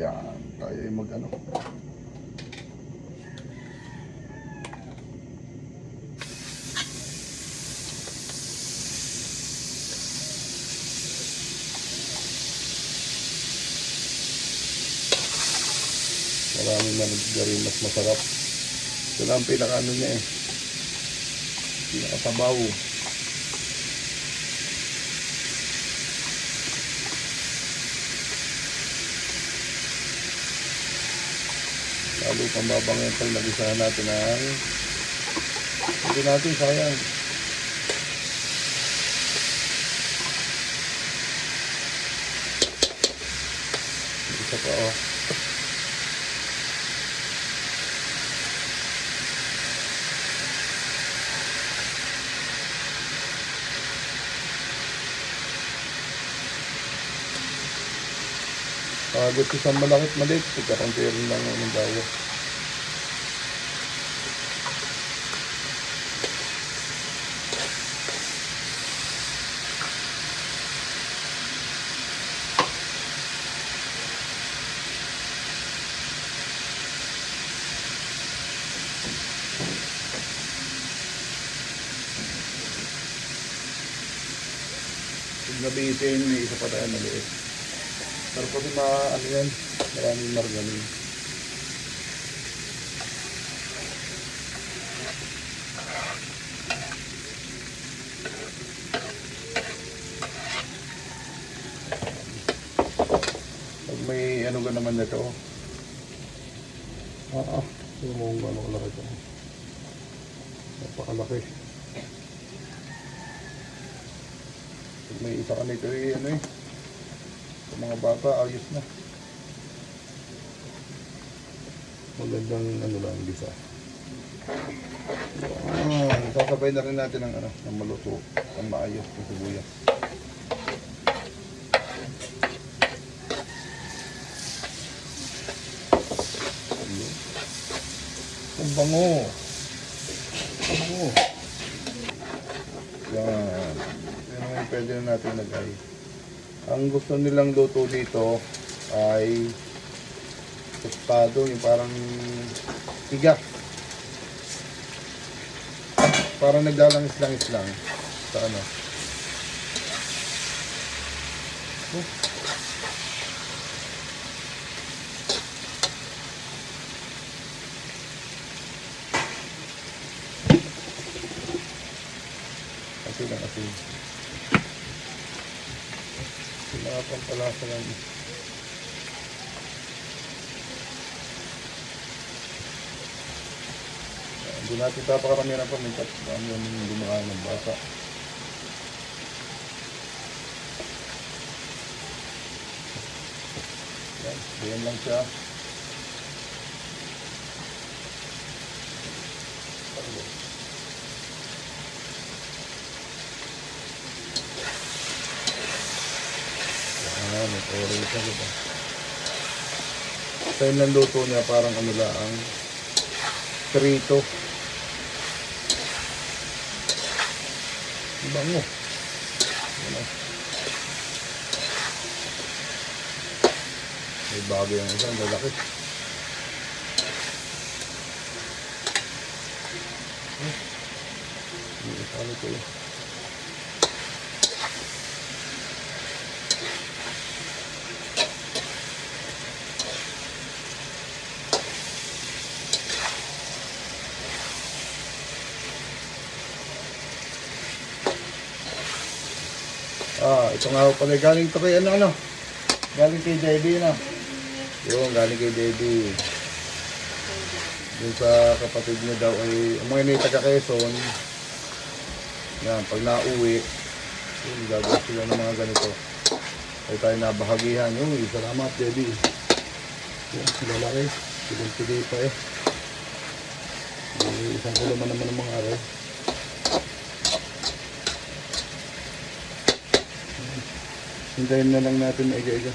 Yan, tayo ay mag-ano. Maraming managarin, mas masarap. Ito lang ang pinaka-ano niya eh. Pinaka-sabaw. Lalo pang babangin pag nag-isahan natin ang hindi natin sayang. Isa pa oh. Gusto sa malakit maliit, pagkakantirin lang ng dawa. Pag nabitin, may isa pa tayo maliit. Pero kasi ano yan, maraming margarin. Pag may ano ka naman nito, yung mga ano kalaki ito. Napakalaki. Pag may isa ka nito ano eh. Sa mga bata, ayos na. Magandang ano lang, bisa. Sasabay na rin natin ang ng maluto, ang maayos ng sibuyas. Ang bango. Bango. Yan. Yan ang pwede na natin lagay. Ang gusto nilang luto dito ay tostado, yung parang tiga. Parang naglalangis-langis lang sa ano. Kasi lang kasi. Pampalasa lang. Hindi natin tapakaramihan ng paminta. Dami yung lumakain ng bata. Yan, diyan lang siya. May orange na diba? Style ng luto niya parang ano lang, prito. Bango. May bago yung isa, lalaki. May isa ito eh. Ito nga pala, galing ito kay ano, galing kay JB na. Yung galing kay JB. Yung sa kapatid niya daw ay, ang mga inay taga Quezon, yan, pag nauwi, yung gagawin sila ng mga ganito. Ay tayo nabahagihan. Yung salamat JB. Yan, lalaki. Pili pa eh. Isang kulaman naman ng mga aray. Hintayin na lang natin maiga-iga.